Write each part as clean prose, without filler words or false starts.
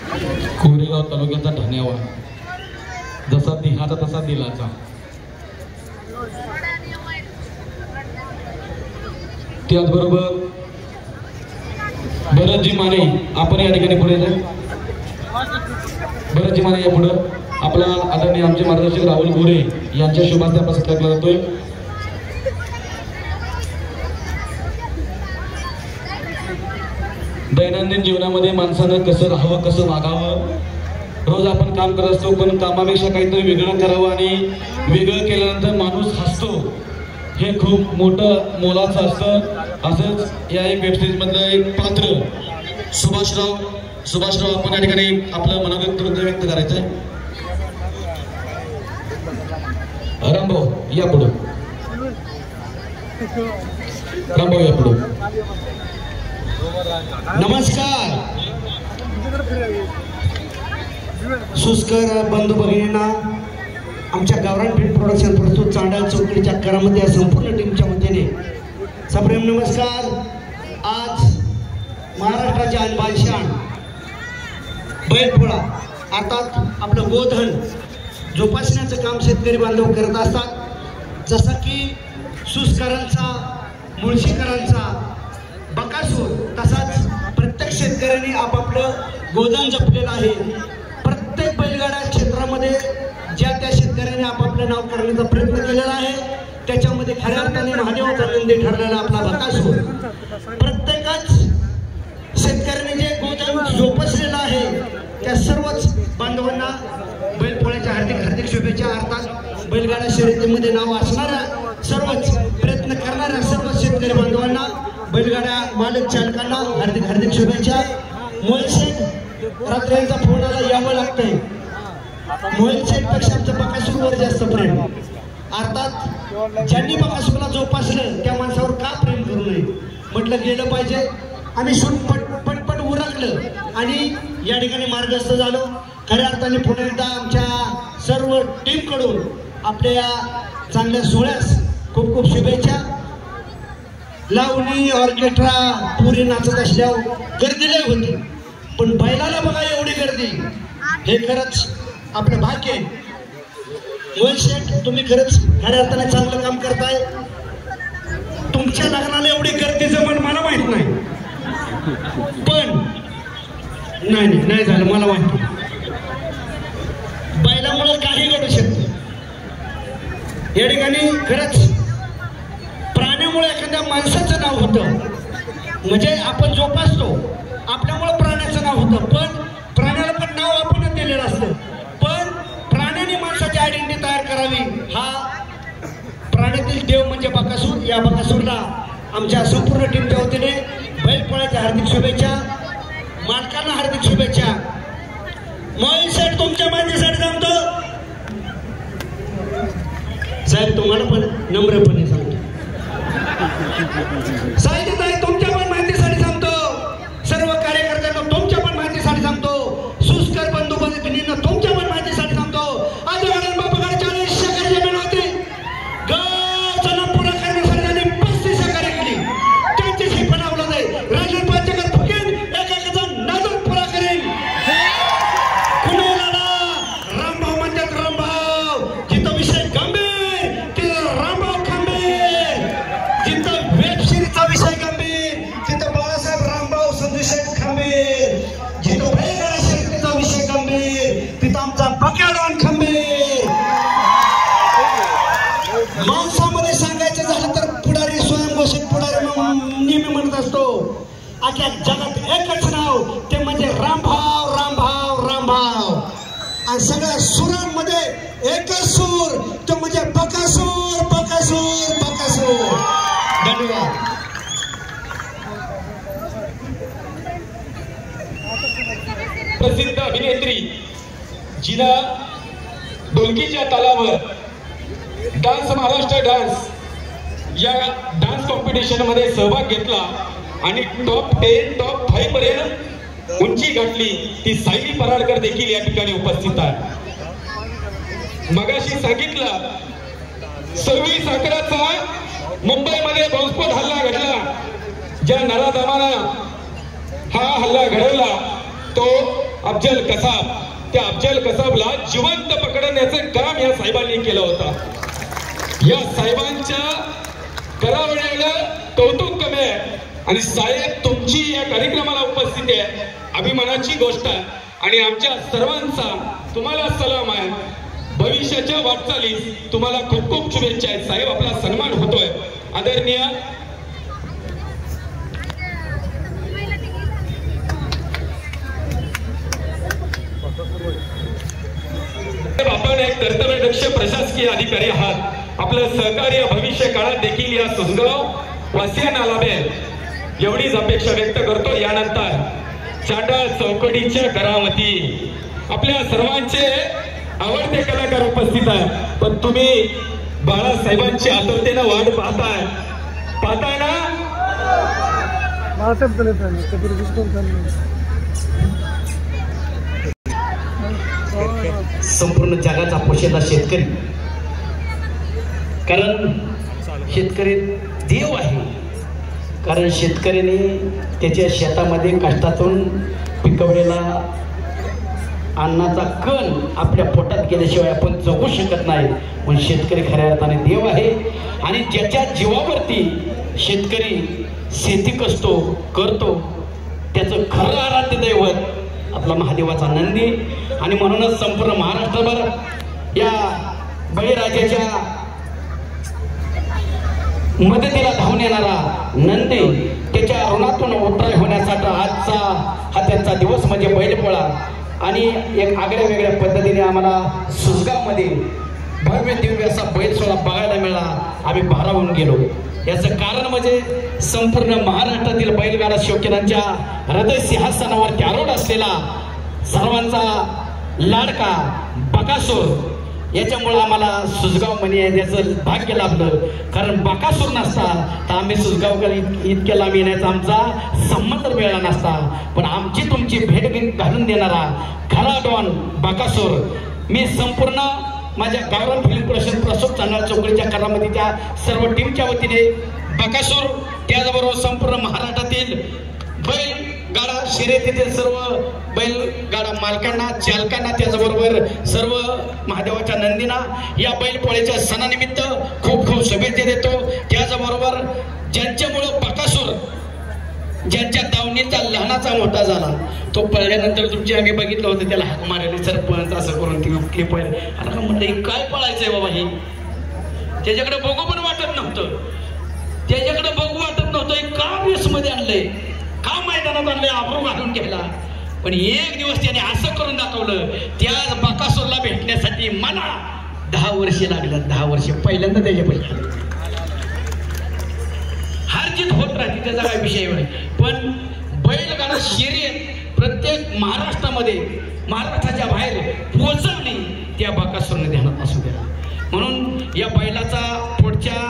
कोरेगाव तालुक्याचा ठाण्यावा जसा दिहाचा तसा दिलाचा. त्याचबरोबर भरतजी माने आपण या ठिकाणी पुढे जाय. भरतजी माने या पुढे आपला आदरणीय आमचे मार्गदर्शक राहुल गोरे यांच्या शुभास्ते आपण सत्कार केला जातोय. दैनंदिन जीवनामध्ये माणसानं कसं राहावं कसं वागावं. रोज आपण काम करत असतो पण कामापेक्षा काहीतरी वेगळं करावं आणि वेगळं केल्यानंतर माणूस हसतो हे खूप मोठं मोलाचं असतं. असंच या एक वेबसिरीज मधलं एक पात्र सुभाषराव आपण या ठिकाणी आपलं मनोगत व्यक्त करायचंय. रामभाऊ या पुढं. रामभाऊ या पुढं. नमस्कार सुस्कर बंधू भगिनींना, आमच्या गावरान फिल्म प्रोडक्शन प्रस्तुत चांडाळ चौकडीच्या करामध्ये या संपूर्ण टीमच्या वतीने सप्रेम नमस्कार. आज महाराष्ट्राचे आणबानशान बैलपोळा अर्थात आपलं गोधन जोपासण्याचं काम शेतकरी बांधव करत असतात. जसं की सुस्करांचा मुळशीकरांचा बकासूर तसाच प्रत्येक शेतकऱ्यांनी आपापलं गोधन जपलेलं आहे. प्रत्येक बैलगाडा क्षेत्रामध्ये ज्या त्या शेतकऱ्यांनी आपापलं नाव करण्याचा प्रयत्न केलेला आहे. त्याच्यामध्ये खऱ्या अर्थाने महादेवाचा नंदी ठरलेला आपला बकासूर. प्रत्येकच शेतकऱ्यांनी जे गोधन जोपासलेलं आहे त्या सर्वच बांधवांना बैलपोळ्याच्या हार्दिक शुभेच्छा. अर्थात बैलगाडा शर्यतीमध्ये नाव असणाऱ्या सर्वच प्रयत्न करणाऱ्या सर्व शेतकरी बांधवांना बैलगाड्या मालक चालकांना हार्दिक शुभेच्छा. मोहिल शेठ रात्री यांचा फोन आला यावं लागतंय. मोहिल शेठ पेक्षा आमचं बकासूरवर जास्त प्रेम. अर्थात ज्यांनी बकासूरला जोपासलं त्या माणसावर का प्रेम करू नये म्हटलं गेलं पाहिजे. आम्ही शूट पटपट उरकलं आणि या ठिकाणी मार्गस्थ झालो. खऱ्या अर्थाने पुन्हा एकदा आमच्या सर्व टीम कडून आपल्या या चांगल्या सोहळ्यास खूप खूप शुभेच्छा. लावणी ऑर्केस्ट्रा पुरी नाचत असल्यावर गर्दी लय होती पण बैलाला बघा एवढी गर्दी हे खरंच आपलं भाग्य आहे. मोहिल शेठ तुम्ही खरंच खऱ्या अर्थाने चांगलं काम करताय. तुमच्या लग्नाला एवढी गर्दी जमण मला माहित नाही पण नाही झालं मला माहिती. बैलामुळे काही घडू शकतं. या ठिकाणी खरंच प्राण्यामुळे एखाद्या माणसाचं नाव होतं म्हणजे आपण जोपासतो आपल्यामुळे प्राण्याचं नाव होतं पण प्राण्याला पण नाव आपणच दिलेलं असतं. पण प्राण्याने माणसाची आयडेंटिटी तयार करावी हा प्राण्यातील देव म्हणजे बकासूर. या बकासूरला आमच्या संपूर्ण टीमच्या वतीने बैलपोळ्याच्या हार्दिक शुभेच्छा. मालकांना हार्दिक शुभेच्छा. मोहिल शेठ तुमच्या माहितीसाठी सांगतो साहेब तुम्हाला पण नम्रपणे सांगतो साहेब तुमच्या पण माहितीसाठी सांगतो. सर्व कार्यकर्त्यांना तुमच्या पण माहितीसाठी सांगतो. सुस्कर बंधू भगिनींना तुमच्या पण माहितीसाठी सांगतो. आज बाबाकडे 40 एकर जमीन होती. गावचा पुरा करण्यासाठी त्यांनी 35 एकर केली. त्यांच्याशी बनावलं नाही. राजन 5 एकर फुकेन एकेकाचा नजर पुरा करेन. कुणाला रामभाऊ म्हणतात रामभाऊ. जिथं विषय गंभीर तिथं रामभाऊ खंबीर. जिथं वेब सिरीजचा विषय गंभीर तिथं बाळासाहेब रामभाऊ संदेशेठ खंबीर. जिथं बैलगाडा शर्यतीचा विषय गंभीर तिथं आमचा बक्याडॉन खंबीर. माणसामध्ये सांगायचं झालं तर पुढारी स्वयंघोषित पुढारी नेहमी म्हणत असतो. अख्या जगात एकच नाव ते म्हणजे रामभाऊ रामभाऊ रामभाऊ. आणि सगळ्या सुरांमध्ये एकच सूर तो म्हणजे बकासूर बकासूर बकासूर. धन्यवाद. प्रसिद्ध अभिनेत्री जिला ढोलकीच्या तालावर डान्स महाराष्ट्र डान्स या डान्स कॉम्पिटिशन मध्ये सहभाग घेतला आणि टॉप 10 टॉप 5 पर्यंत उंची गाठली. ती सायली पराडकर देखील या ठिकाणी उपस्थित आहे. मगाशी सांगितलं 26 अकराचा मुंबईमध्ये बॉम्बस्फोट हल्ला घडला. ज्या नराधमानं हा हल्ला घडवला तो अफजल कसाब, त्या अफजल कसाबला जिवंत पकडण्याचं काम या साहेबांनी केलं होतं. या साहेबांच्या करावण्याला कौतुक कमी आहे. आणि साहेब तुमची या कार्यक्रमाला उपस्थिती आहे, अभिमानाची गोष्ट आहे. आणि आमच्या सर्वांचा तुम्हाला सलाम आहे. भविष्याच्या वाटचालीस तुम्हाला खूप खूप शुभेच्छा आहेत. साहेब आपला सन्मान होतोय. आदरणीय आपण एक कर्तव्यदक्ष प्रशासकीय अधिकारी आहात. आपलं सहकार्य भविष्य काळात देखील या सुसगाव वासियांना लाभेल एवढीच अपेक्षा व्यक्त करतो. यानंतर चांडाळ चौकटीच्या करावती आपल्या सर्वांचे आवडते कलाकार उपस्थित आहे. पण तुम्ही बाळासाहेबांची आतुरतेनं वाट पाहताय ना. संपूर्ण जगाचा पोषिता शेतकरी, कारण शेतकरी देव आहे. कारण शेतकऱ्याने त्याच्या शेतामध्ये कष्टातून पिकवलेला अन्नाचा कण आपल्या पोटात गेल्याशिवाय आपण जगू शकत नाही. पण शेतकरी खऱ्या अर्थाने देव आहे. आणि ज्याच्या जीवावरती शेतकरी शेती करतो त्याचं खरं आराध्य दैवत आपला महादेवाचा नंदी. आणि म्हणूनच संपूर्ण महाराष्ट्रभर या बळीराजाच्या मदतीला धावून येणारा नंदी, त्याच्या ऋणातून उतराय होण्यासाठी आजचा हा त्यांचा दिवस म्हणजे बैलपोळा. आणि एक आगळ्या वेगळ्या पद्धतीने आम्हाला सुसगावमध्ये भव्य दिव्य असा बैल सोहळा बघायला मिळाला. आम्ही भारावून गेलो. याचं कारण म्हणजे संपूर्ण महाराष्ट्रातील बैलगाडा शौकीनांच्या हृदय सिंहासनावरती आरूढ असलेला सर्वांचा लाडका बकासूर, याच्यामुळे आम्हाला सुसगाव मध्ये याचं भाग्य लाभलं. कारण बकासूर नसता तर आम्ही सुसगावकडे इतक्या लांब येण्याचा आमचा संबंध मिळाला नसता. पण आमची तुमची भेट घालून देणारा खरा डॉन बकासूर. मी संपूर्ण माझ्या गावरान फिल्म प्रोडक्शन प्रसोद चांडाळ चौकडीच्या करामतीच्या सर्व टीमच्या वतीने बकासूर, त्याचबरोबर संपूर्ण महाराष्ट्रातील बैलगाडा शर्यतीतील सर्व बैलगाडा मालकांना, चालकांना, त्याचबरोबर सर्व महादेवाच्या नंदींना या बैलपोळ्याच्या सणानिमित्त खूप खूप शुभेच्छा देतो. त्याचबरोबर ज्यांच्यामुळं बकासूर, ज्यांच्या दावणीचा लहानाचा मोठा झाला, तो पळल्यानंतर तुमची आम्ही बघितलं होतं त्याला हाक मारले सरपंच असं करून ती क्लिप आहे. आता का म्हटलं काय पळायचंय बाबा हे, त्याच्याकडे बघू पण वाटत नव्हतं, त्याच्याकडे बघू वाटत नव्हतं. का रेसमध्ये आणलंय, का मैदानात आणलंय, आबरू घालून गेला. पण एक दिवस त्याने असं करून दाखवलं. त्या बकासूरला भेटण्यासाठी मला 10 वर्षे लागलं. 10 वर्षे पहिल्यांदा त्याच्यापैकी हार जीत होत राहते, त्याचा काय विषय नाही. पण बैलगाडा शर्यत प्रत्येक महाराष्ट्रामध्ये, महाराष्ट्राच्या बाहेर पोहोचवली त्या बकासूरने ध्यानात असू द्या. म्हणून या बैलाचा पुढच्या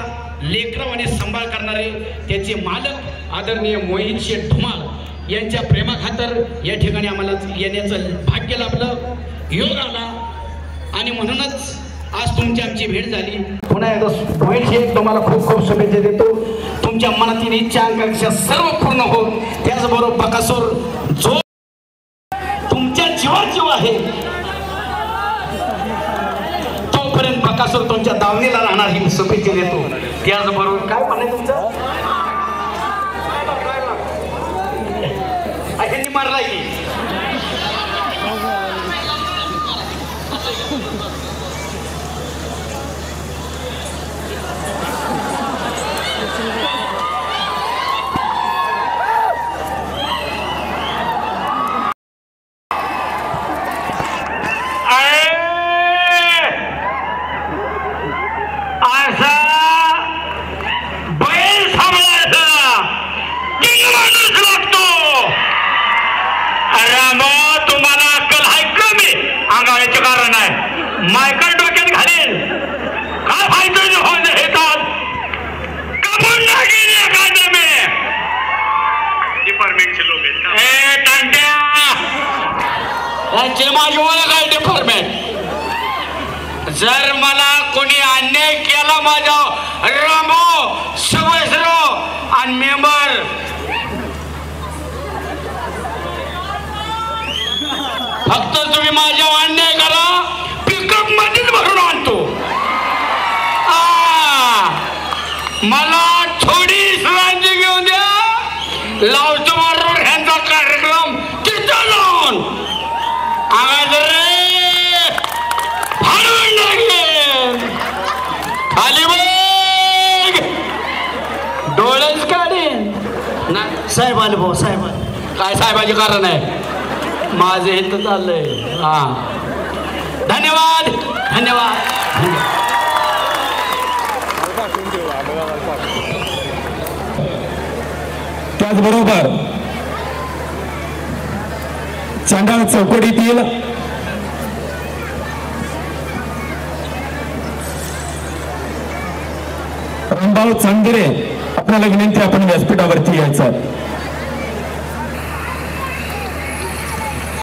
लेकरावाने सांभाळ करणारे त्याचे मालक आदरणीय मोहित शेठ धुमाळ यांच्या प्रेमाखातर या ठिकाणी आम्हाला येण्याचं भाग्य लाभलं, योग आला. आणि म्हणूनच आज तुमची आमची भेट झाली. पुन्हा एकदा मोहित शेठ तुम्हाला खूप खूप शुभेच्छा देतो. तुमच्या मनातील इच्छा आकांक्षा सर्व पूर्ण हो. त्याचबरोबर बकासूर जो तुमच्या जीवाजीव आहे तोपर्यंत बकासूर तुमच्या दावणीला राहणार ही शुभेच्छा देतो. त्याचबरोबर काय म्हणणे तुमचं ह्यांनी मारला की मायकल डोक्यात घालेल का फायदा हे डिपार्टमेंटचे लोक आहेत माझी ओळख आहे डिपार्टमेंट. जर मला कोणी अन्याय केला माझ्या रामो सवयसरो आणि मेंबर फक्त तुम्ही माझ्या अन्याय करा, पिकअप मध्येच भरून आणतो. मला थोडी विश्रांती घेऊन द्या. लावतो बरोबर ह्यांचा कार्यक्रम तिथं जाऊन आवाज रे हलवून लागेल. खाली बघ, डोळेच काढेन. साहेब आले भाऊ, साहेब आले. काय साहेबाचे कारण आहे? माझे हे तर चाललंय. हा, धन्यवाद धन्यवाद धन्यवाद. त्याचबरोबर चांडाळ चौकडीतील रामभाऊ चांदिरे, आपल्याला विनंती आपण व्यासपीठावरती यायचं.